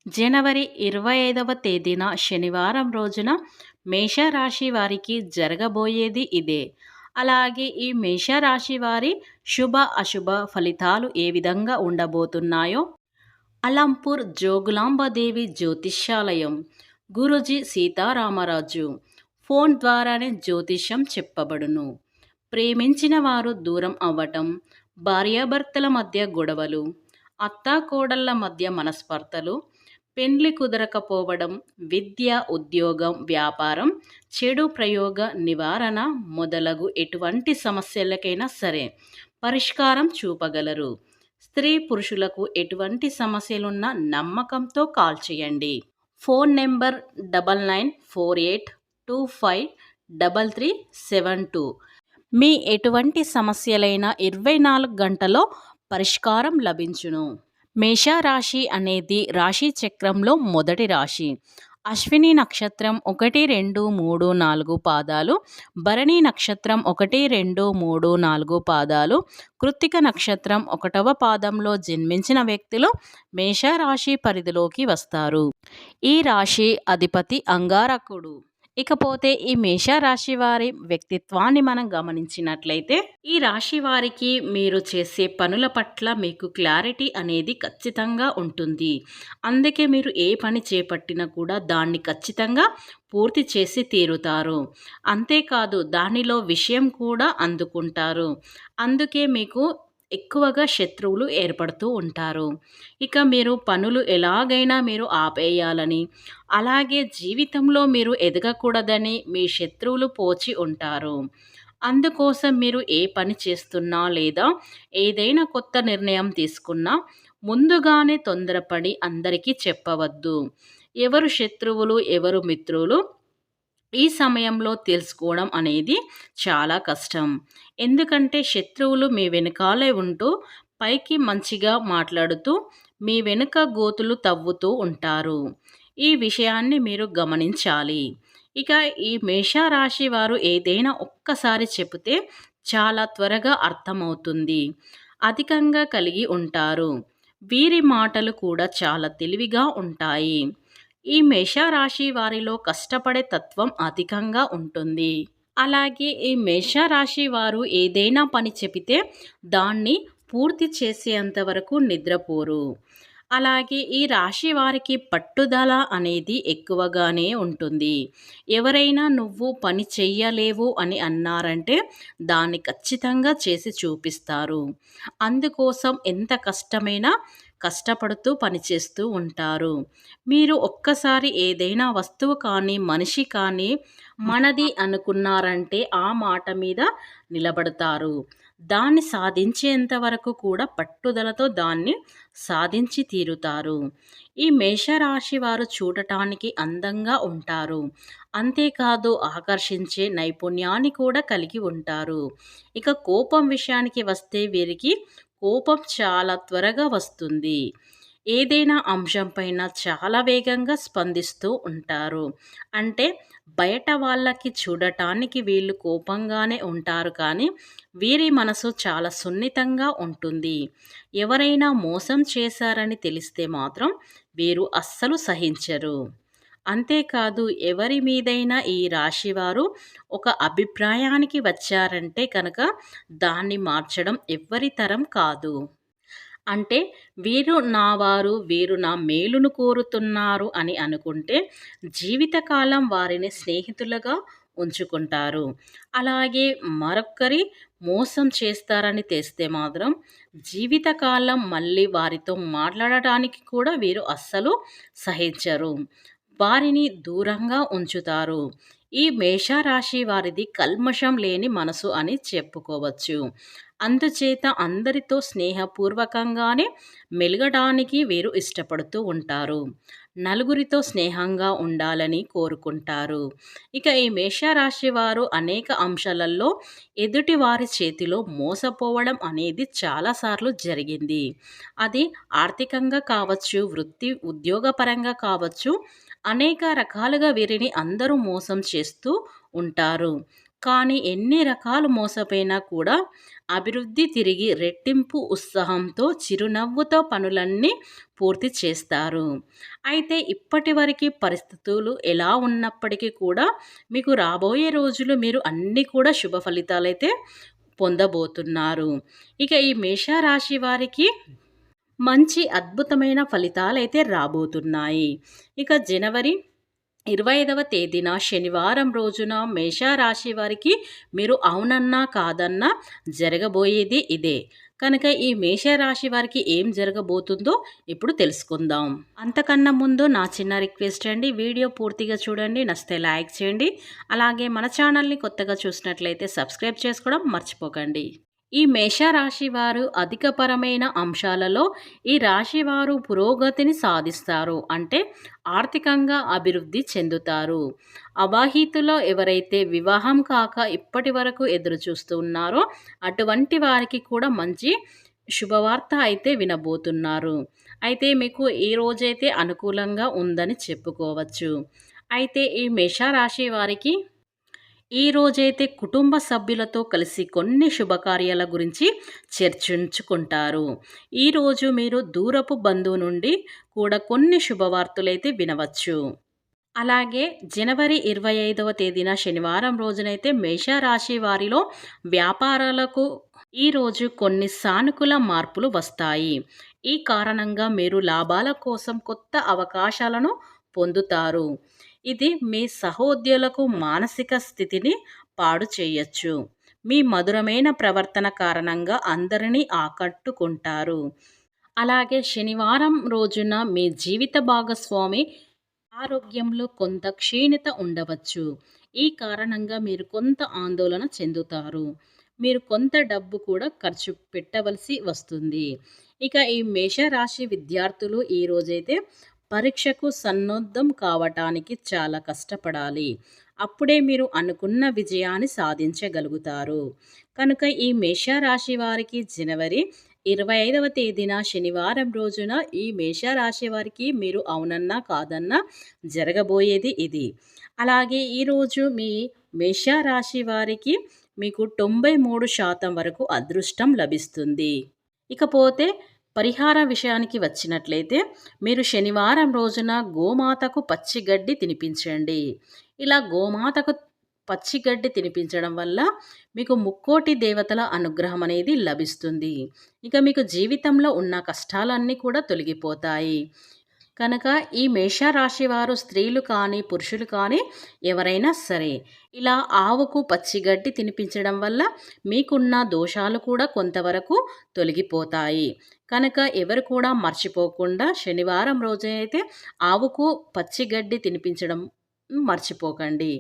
జనవరి 25వ తేదీన శనివారం రోజున మేషరాశి వారికి జరగబోయేది ఇదే. అలాగే ఈ మేషరాశి వారి శుభ, అశుభ ఫలితాలు ఏ విధంగా ఉండబోతున్నాయో అలంపూర్ జోగులాంబదేవి జ్యోతిష్యాలయం గురూజీ సీతారామరాజు ఫోన్ ద్వారానే జ్యోతిష్యం చెప్పబడును. ప్రేమించిన వారు దూరం అవ్వటం, భార్యాభర్తల మధ్య గొడవలు, అత్తాకోడళ్ల మధ్య మనస్పర్ధలు, పెండ్లి కుదరకపోవడం, విద్య, ఉద్యోగం, వ్యాపారం, చెడు ప్రయోగ నివారణ మొదలగు ఎటువంటి సమస్యలకైనా సరే పరిష్కారం చూపగలరు. స్త్రీ పురుషులకు ఎటువంటి సమస్యలున్నా నమ్మకంతో కాల్ చేయండి. Phone number 9948253372. మీ ఎటువంటి సమస్యలైనా 24 గంటలో పరిష్కారం లభించును. మేషరాశి అనేది రాశి చక్రంలో మొదటి రాశి. అశ్విని నక్షత్రం 1, 2, 3, 4 పాదాలు, భరణి నక్షత్రం 1, 2, 3, 4 పాదాలు, కృత్తిక నక్షత్రం 1వ పాదంలో జన్మించిన వ్యక్తులు మేషరాశి పరిధిలోకి వస్తారు. ఈ రాశి అధిపతి అంగారకుడు. ఇకపోతే ఈ మేషరాశి వారి వ్యక్తిత్వాన్ని మనం గమనించినట్లయితే ఈ రాశి వారికి మీరు చేసే పనుల పట్ల మీకు క్లారిటీ అనేది ఖచ్చితంగా ఉంటుంది. అందుకే మీరు ఏ పని చేపట్టినా కూడా దాన్ని ఖచ్చితంగా పూర్తి చేసి తీరుతారు. అంతేకాదు దానిలో విషయం కూడా అందుకుంటారు. అందుకే మీకు ఎక్కువగా శత్రువులు ఏర్పడుతూ ఉంటారు. ఇక మీరు పనులు ఎలాగైనా మీరు ఆపేయాలని, అలాగే జీవితంలో మీరు ఎదగకూడదని మీ శత్రువులు పోచి ఉంటారు. అందుకోసం మీరు ఏ పని చేస్తున్నా లేదా ఏదైనా కొత్త నిర్ణయం తీసుకున్నా ముందుగానే తొందరపడి అందరికీ చెప్పవద్దు. ఎవరు శత్రువులు, ఎవరు మిత్రులు ఈ సమయంలో తెలుసుకోవడం అనేది చాలా కష్టం. ఎందుకంటే శత్రువులు మీ వెనకాలే ఉంటూ పైకి మంచిగా మాట్లాడుతూ మీ వెనుక గోతులు తవ్వుతూ ఉంటారు. ఈ విషయాన్ని మీరు గమనించాలి. ఇక ఈ మేషరాశి వారు ఏదైనా ఒక్కసారి చెబితే చాలా త్వరగా అర్థమవుతుంది. అధికంగా కలిగి ఉంటారు. వీరి మాటలు కూడా చాలా తెలివిగా ఉంటాయి. ఈ మేషరాశి వారిలో కష్టపడే తత్వం అధికంగా ఉంటుంది. అలాగే ఈ మేషరాశి వారు ఏదైనా పని చెబితే దాన్ని పూర్తి చేసేంత వరకు నిద్రపోరు. అలాగే ఈ రాశి వారికి పట్టుదల అనేది ఎక్కువగానే ఉంటుంది. ఎవరైనా నువ్వు పని చెయ్యలేవు అని అన్నారంటే దాన్ని ఖచ్చితంగా చేసి చూపిస్తారు. అందుకోసం ఎంత కష్టమైనా కష్టపడుతూ పనిచేస్తూ ఉంటారు. మీరు ఒక్కసారి ఏదైనా వస్తువు కానీ మనిషి కానీ మనది అనుకున్నారంటే ఆ మాట మీద నిలబడతారు. దాన్ని సాధించేంత వరకు కూడా పట్టుదలతో దాన్ని సాధించి తీరుతారు. ఈ మేషరాశి వారు చూడటానికి అందంగా ఉంటారు. అంతేకాదు ఆకర్షించే నైపుణ్యాన్ని కూడా కలిగి ఉంటారు. ఇక కోపం విషయానికి వస్తే వీరికి కోపం చాలా త్వరగా వస్తుంది. ఏదైనా అంశంపైన చాలా వేగంగా స్పందిస్తూ ఉంటారు. అంటే బయట వాళ్ళకి చూడటానికి వీళ్ళు కోపంగానే ఉంటారు కానీ వీరి మనసు చాలా సున్నితంగా ఉంటుంది. ఎవరైనా మోసం చేశారని తెలిస్తే మాత్రం వీరు అస్సలు సహించరు. అంతేకాదు ఎవరి మీదైనా ఈ రాశివారు ఒక అభిప్రాయానికి వచ్చారంటే కనుక దాన్ని మార్చడం ఎవ్వరి తరం కాదు. అంటే వీరు నా వారు, వీరు నా మేలును కోరుతున్నారు అని అనుకుంటే జీవితకాలం వారిని స్నేహితులుగా ఉంచుకుంటారు. అలాగే మరొకరి మోసం చేస్తారని తెస్తే మాత్రం జీవితకాలం మళ్ళీ వారితో మాట్లాడటానికి కూడా వీరు అస్సలు సహించరు. వారిని దూరంగా ఉంచుతారు. ఈ మేషరాశి వారిది కల్మషం లేని మనసు అని చెప్పుకోవచ్చు. అందుచేత అందరితో స్నేహపూర్వకంగానే మెలగడానికి వీరు ఇష్టపడుతూ ఉంటారు. నలుగురితో స్నేహంగా ఉండాలని కోరుకుంటారు. ఇక ఈ మేషరాశి వారు అనేక అంశాలలో ఎదుటి వారి చేతిలో మోసపోవడం అనేది చాలాసార్లు జరిగింది. అది ఆర్థికంగా కావచ్చు, వృత్తి ఉద్యోగపరంగా కావచ్చు, అనేక రకాలుగా వీరిని అందరూ మోసం చేస్తూ ఉంటారు. కానీ ఎన్ని రకాలు మోసపోయినా కూడా అభివృద్ధి తిరిగి రెట్టింపు ఉత్సాహంతో చిరునవ్వుతో పనులన్నీ పూర్తి చేస్తారు. అయితే ఇప్పటివరకి పరిస్థితులు ఎలా ఉన్నప్పటికీ కూడా మీకు రాబోయే రోజులు మీరు అన్నీ కూడా శుభ ఫలితాలైతే పొందబోతున్నారు. ఇక ఈ మేషరాశి వారికి మంచి అద్భుతమైన ఫలితాలైతే రాబోతున్నాయి. ఇక జనవరి 25వ తేదీన శనివారం రోజున మేషరాశి వారికి మీరు అవునన్నా కాదన్నా జరగబోయేది ఇదే. కనుక ఈ మేషరాశి వారికి ఏం జరగబోతుందో ఇప్పుడు తెలుసుకుందాం. అంతకన్నా ముందు నా చిన్న రిక్వెస్ట్ అండి, వీడియో పూర్తిగా చూడండి, నచ్చితే లైక్ చేయండి. అలాగే మన ఛానల్ని కొత్తగా చూసినట్లయితే సబ్స్క్రైబ్ చేసుకోవడం మర్చిపోకండి. ఈ మేషరాశి వారు అధికపరమైన అంశాలలో ఈ రాశి వారు పురోగతిని సాధిస్తారు. అంటే ఆర్థికంగా అభివృద్ధి చెందుతారు. అబాహితులో ఎవరైతే వివాహం కాక ఇప్పటి వరకు ఎదురు చూస్తూ ఉన్నారో అటువంటి వారికి కూడా మంచి శుభవార్త అయితే వినబోతున్నారు. అయితే మీకు ఈ రోజైతే అనుకూలంగా ఉందని చెప్పుకోవచ్చు. అయితే ఈ మేషరాశి వారికి ఈ రోజైతే కుటుంబ సభ్యులతో కలిసి కొన్ని శుభకార్యాల గురించి చర్చించుకుంటారు. ఈరోజు మీరు దూరపు బంధువు నుండి కూడా కొన్ని శుభవార్తలైతే వినవచ్చు. అలాగే జనవరి 25వ తేదీన శనివారం రోజునైతే మేషరాశి వారిలో వ్యాపారాలకు ఈరోజు కొన్ని సానుకూల మార్పులు వస్తాయి. ఈ కారణంగా మీరు లాభాల కోసం కొత్త అవకాశాలను పొందుతారు. ఇది మీ సహోద్యోగులకు మానసిక స్థితిని పాడు చేయొచ్చు. మీ మధురమైన ప్రవర్తన కారణంగా అందరినీ ఆకట్టుకుంటారు. అలాగే శనివారం రోజున మీ జీవిత భాగస్వామి ఆరోగ్యంలో కొంత క్షీణత ఉండవచ్చు. ఈ కారణంగా మీరు కొంత ఆందోళన చెందుతారు. మీరు కొంత డబ్బు కూడా ఖర్చు పెట్టవలసి వస్తుంది. ఇక ఈ మేషరాశి విద్యార్థులు ఈరోజైతే పరీక్షకు సన్నద్ధం కావటానికి చాలా కష్టపడాలి. అప్పుడే మీరు అనుకున్న విజయాన్ని సాధించగలుగుతారు. కనుక ఈ మేషరాశి వారికి జనవరి 25వ తేదీన శనివారం రోజున ఈ మేషరాశి వారికి మీరు అవునన్నా కాదన్నా జరగబోయేది ఇది. అలాగే ఈరోజు మీ మేషరాశి వారికి మీకు 93% వరకు అదృష్టం లభిస్తుంది. ఇకపోతే పరిహార విషయానికి వచ్చినట్లయితే మీరు శనివారం రోజున గోమాతకు పచ్చిగడ్డి తినిపించండి. ఇలా గోమాతకు పచ్చిగడ్డి తినిపించడం వల్ల మీకు ముక్కోటి దేవతల అనుగ్రహం అనేది లభిస్తుంది. ఇక మీకు జీవితంలో ఉన్న కష్టాలన్నీ కూడా తొలగిపోతాయి. కనుక ఈ మేషరాశి వారు స్త్రీలు కానీ పురుషులు కానీ ఎవరైనా సరే ఇలా ఆవుకు పచ్చిగడ్డి తినిపించడం వల్ల మీకున్న దోషాలు కూడా కొంతవరకు తొలగిపోతాయి. కనుక ఎవరు కూడా మర్చిపోకుండా శనివారం రోజైతే ఆవుకు పచ్చిగడ్డి తినిపించడం మర్చిపోకండి.